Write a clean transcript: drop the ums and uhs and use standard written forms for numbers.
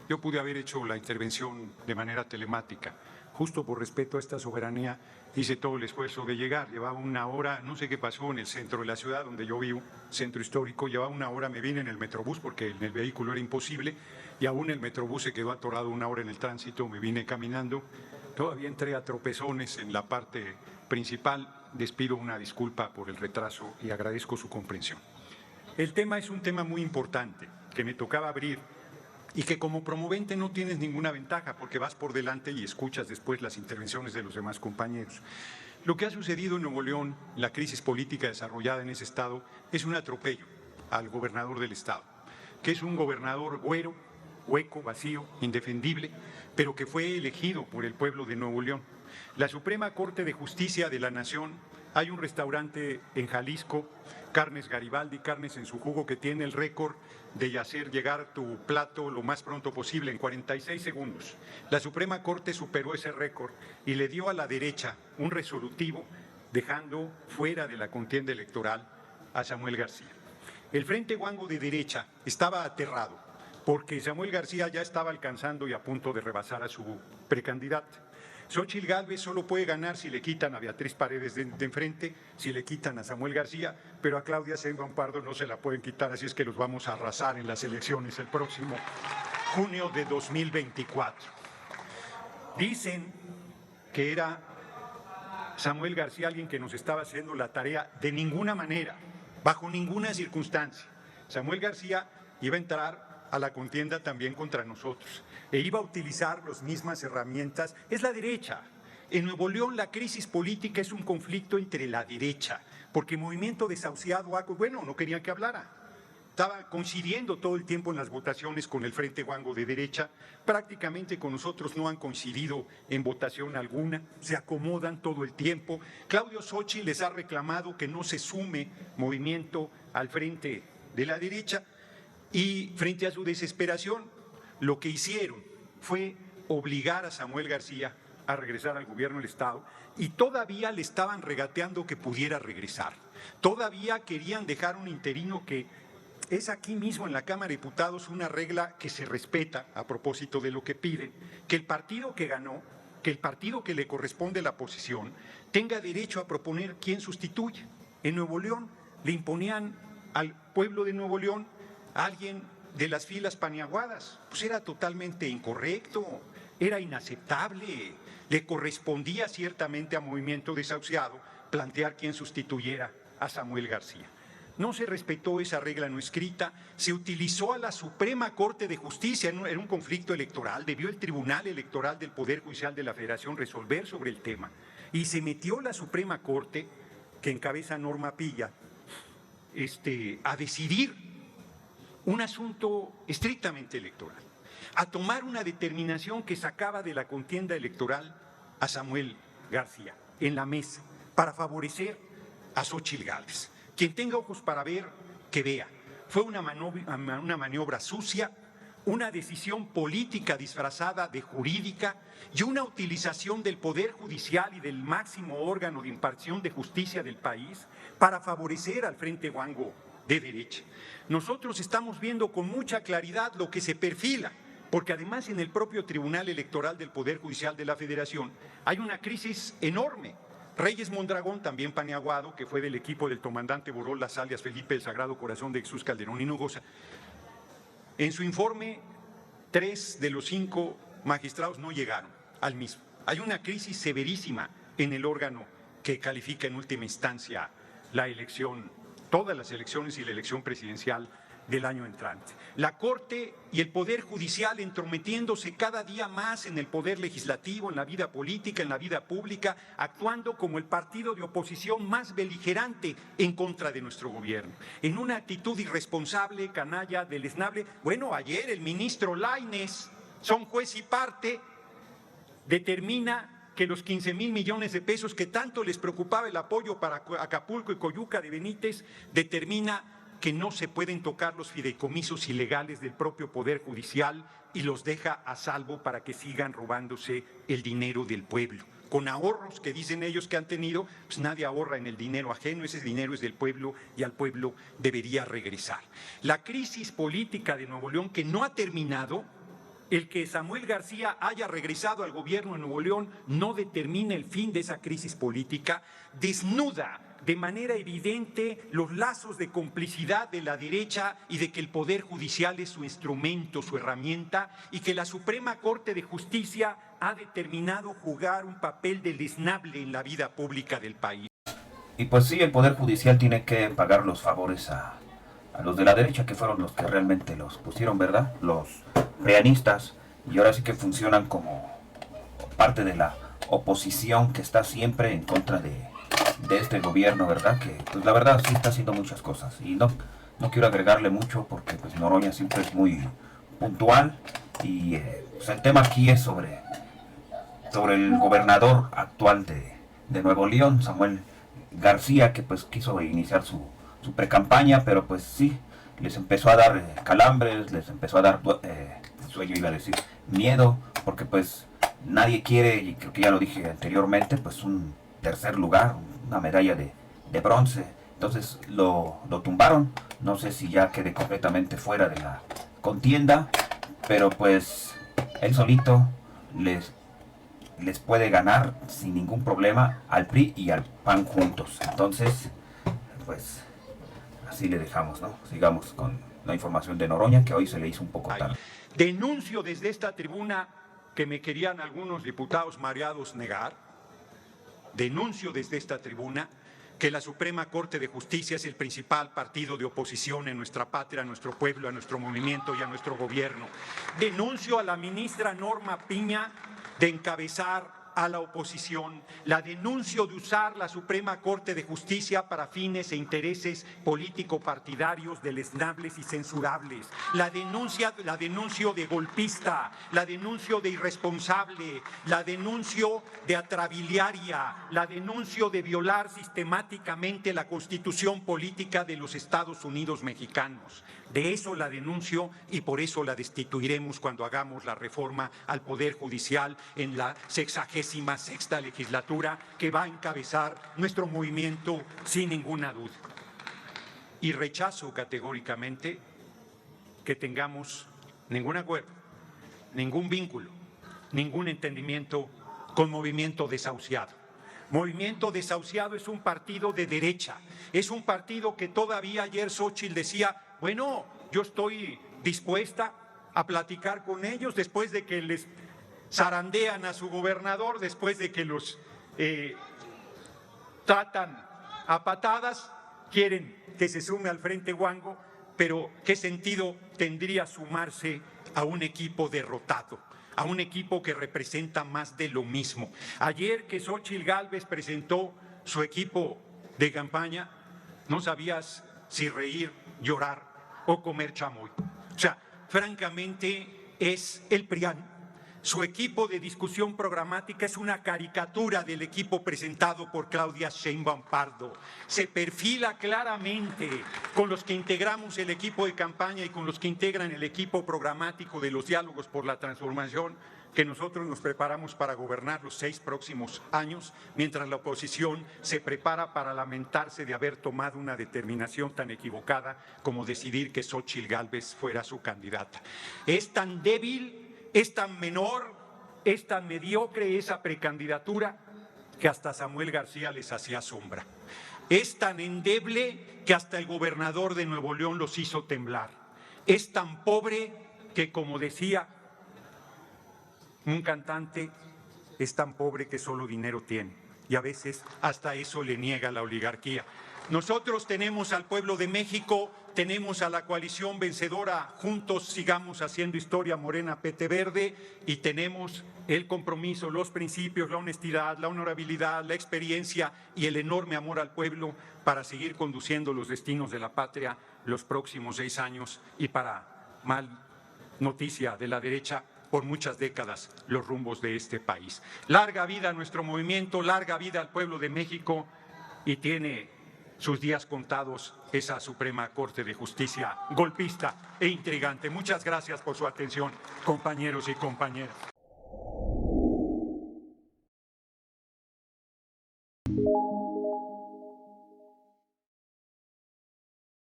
Yo pude haber hecho la intervención de manera telemática. Justo por respeto a esta soberanía, hice todo el esfuerzo de llegar. Llevaba una hora, no sé qué pasó en el centro de la ciudad donde yo vivo, centro histórico, llevaba una hora, me vine en el Metrobús porque en el vehículo era imposible y aún el Metrobús se quedó atorado una hora en el tránsito, me vine caminando. Todavía entré a tropezones en la parte principal. Les pido una disculpa por el retraso y agradezco su comprensión. El tema es un tema muy importante que me tocaba abrir y que como promovente no tienes ninguna ventaja porque vas por delante y escuchas después las intervenciones de los demás compañeros. Lo que ha sucedido en Nuevo León, la crisis política desarrollada en ese estado, es un atropello al gobernador del estado, que es un gobernador güero, hueco, vacío, indefendible, pero que fue elegido por el pueblo de Nuevo León. La Suprema Corte de Justicia de la Nación, hay un restaurante en Jalisco, Carnes Garibaldi, Carnes en su jugo, que tiene el récord de hacer llegar tu plato lo más pronto posible, en 46 segundos. La Suprema Corte superó ese récord y le dio a la derecha un resolutivo, dejando fuera de la contienda electoral a Samuel García. El Frente Guango de derecha estaba aterrado porque Samuel García ya estaba alcanzando y a punto de rebasar a su precandidata. Xóchitl Gálvez solo puede ganar si le quitan a Beatriz Paredes de enfrente, si le quitan a Samuel García, pero a Claudia Sheinbaum Pardo no se la pueden quitar, así es que los vamos a arrasar en las elecciones el próximo junio de 2024. Dicen que era Samuel García alguien que nos estaba haciendo la tarea. De ninguna manera, bajo ninguna circunstancia. Samuel García iba a entrar a la contienda también contra nosotros e iba a utilizar las mismas herramientas. Es la derecha. En Nuevo León la crisis política es un conflicto entre la derecha, porque Movimiento Desahuciado, bueno, no querían que hablara. Estaba coincidiendo todo el tiempo en las votaciones con el Frente Guango de derecha. Prácticamente con nosotros no han coincidido en votación alguna, se acomodan todo el tiempo. Claudio Xóchitl les ha reclamado que no se sume Movimiento al frente de la derecha y frente a su desesperación lo que hicieron fue obligar a Samuel García a regresar al gobierno del estado y todavía le estaban regateando que pudiera regresar. Todavía querían dejar un interino que es aquí mismo en la Cámara de Diputados una regla que se respeta a propósito de lo que piden, que el partido que ganó, que el partido que le corresponde la posición, tenga derecho a proponer quién sustituye. En Nuevo León le imponían al pueblo de Nuevo León a alguien de las filas paniaguadas. Pues era totalmente incorrecto, era inaceptable, le correspondía ciertamente a Movimiento Desahuciado plantear quién sustituyera a Samuel García. No se respetó esa regla no escrita, se utilizó a la Suprema Corte de Justicia en un conflicto electoral, debió el Tribunal Electoral del Poder Judicial de la Federación resolver sobre el tema y se metió la Suprema Corte, que encabeza Norma Pilla, a decidir un asunto estrictamente electoral, a tomar una determinación que sacaba de la contienda electoral a Samuel García en la mesa para favorecer a Xóchitl Gálvez. Quien tenga ojos para ver, que vea. Fue una maniobra sucia, una decisión política disfrazada de jurídica y una utilización del Poder Judicial y del máximo órgano de impartición de justicia del país para favorecer al Frente Guango de derecha. Nosotros estamos viendo con mucha claridad lo que se perfila, porque además en el propio Tribunal Electoral del Poder Judicial de la Federación hay una crisis enorme. Reyes Mondragón, también paniaguado, que fue del equipo del comandante Borolas, alias Felipe el Sagrado Corazón de Jesús Calderón Hinojosa, en su informe 3 de los 5 magistrados no llegaron al mismo. Hay una crisis severísima en el órgano que califica en última instancia la elección, todas las elecciones y la elección presidencial del año entrante. La Corte y el Poder Judicial entrometiéndose cada día más en el poder legislativo, en la vida política, en la vida pública, actuando como el partido de oposición más beligerante en contra de nuestro gobierno. En una actitud irresponsable, canalla, deleznable. Bueno, ayer el ministro Lainez, son juez y parte, determina que los 15,000 millones de pesos que tanto les preocupaba el apoyo para Acapulco y Coyuca de Benítez, determina que no se pueden tocar los fideicomisos ilegales del propio Poder Judicial y los deja a salvo para que sigan robándose el dinero del pueblo. Con ahorros que dicen ellos que han tenido, pues nadie ahorra en el dinero ajeno, ese dinero es del pueblo y al pueblo debería regresar. La crisis política de Nuevo León, que no ha terminado, el que Samuel García haya regresado al gobierno de Nuevo León no determina el fin de esa crisis política, desnuda de manera evidente los lazos de complicidad de la derecha y de que el Poder Judicial es su instrumento, su herramienta, y que la Suprema Corte de Justicia ha determinado jugar un papel deleznable en la vida pública del país. Y pues sí, el Poder Judicial tiene que pagar los favores a los de la derecha, que fueron los que realmente los pusieron, ¿verdad? Los reanistas, y ahora sí que funcionan como parte de la oposición que está siempre en contra de este gobierno, ¿verdad? Que pues la verdad sí está haciendo muchas cosas, y no quiero agregarle mucho porque pues Noroña siempre es muy puntual, y pues el tema aquí es sobre el gobernador actual de Nuevo León, Samuel García, que pues quiso iniciar su precampaña, pero pues sí, les empezó a dar calambres, les empezó a dar sueño, iba a decir, miedo, porque pues nadie quiere, y creo que ya lo dije anteriormente, pues un tercer lugar, una medalla de bronce. Entonces lo tumbaron, no sé si ya quede completamente fuera de la contienda, pero pues él solito les puede ganar sin ningún problema al PRI y al PAN juntos. Entonces, pues así le dejamos, ¿no? Sigamos con la información de Noroña, que hoy se le hizo un poco tarde. Denuncio desde esta tribuna que me querían algunos diputados mareados negar. Denuncio desde esta tribuna que la Suprema Corte de Justicia es el principal partido de oposición en nuestra patria, a nuestro pueblo, a nuestro movimiento y a nuestro gobierno. Denuncio a la ministra Norma Piña de encabezar a la oposición. La denuncio de usar la Suprema Corte de Justicia para fines e intereses político-partidarios deleznables y censurables. La denuncio de golpista, la denuncio de irresponsable, la denuncio de atrabiliaria, la denuncio de violar sistemáticamente la Constitución política de los Estados Unidos mexicanos. De eso la denuncio, y por eso la destituiremos cuando hagamos la reforma al Poder Judicial en la 66ª legislatura, que va a encabezar nuestro movimiento sin ninguna duda. Y rechazo categóricamente que tengamos ningún acuerdo, ningún vínculo, ningún entendimiento con Movimiento Desahuciado. Movimiento Desahuciado es un partido de derecha, es un partido que todavía ayer Xóchitl decía: bueno, yo estoy dispuesta a platicar con ellos después de que les zarandean a su gobernador, después de que los tratan a patadas, quieren que se sume al Frente Guango, pero ¿qué sentido tendría sumarse a un equipo derrotado, a un equipo que representa más de lo mismo? Ayer que Xóchitl Gálvez presentó su equipo de campaña, no sabías si reír, llorar o comer chamoy. O sea, francamente es el PRIAN. Su equipo de discusión programática es una caricatura del equipo presentado por Claudia Sheinbaum Pardo. Se perfila claramente con los que integramos el equipo de campaña y con los que integran el equipo programático de los diálogos por la transformación, que nosotros nos preparamos para gobernar los 6 próximos años, mientras la oposición se prepara para lamentarse de haber tomado una determinación tan equivocada como decidir que Xóchitl Gálvez fuera su candidata. Es tan débil, es tan menor, es tan mediocre esa precandidatura que hasta Samuel García les hacía sombra. Es tan endeble que hasta el gobernador de Nuevo León los hizo temblar. Es tan pobre que, como decía un cantante, es tan pobre que solo dinero tiene, y a veces hasta eso le niega la oligarquía. Nosotros tenemos al pueblo de México, tenemos a la coalición vencedora, juntos sigamos haciendo historia, Morena PT Verde, y tenemos el compromiso, los principios, la honestidad, la honorabilidad, la experiencia y el enorme amor al pueblo para seguir conduciendo los destinos de la patria los próximos 6 años y, para mal noticia de la derecha, por muchas décadas los rumbos de este país. Larga vida a nuestro movimiento, larga vida al pueblo de México, y tiene sus días contados esa Suprema Corte de Justicia golpista e intrigante. Muchas gracias por su atención, compañeros y compañeras.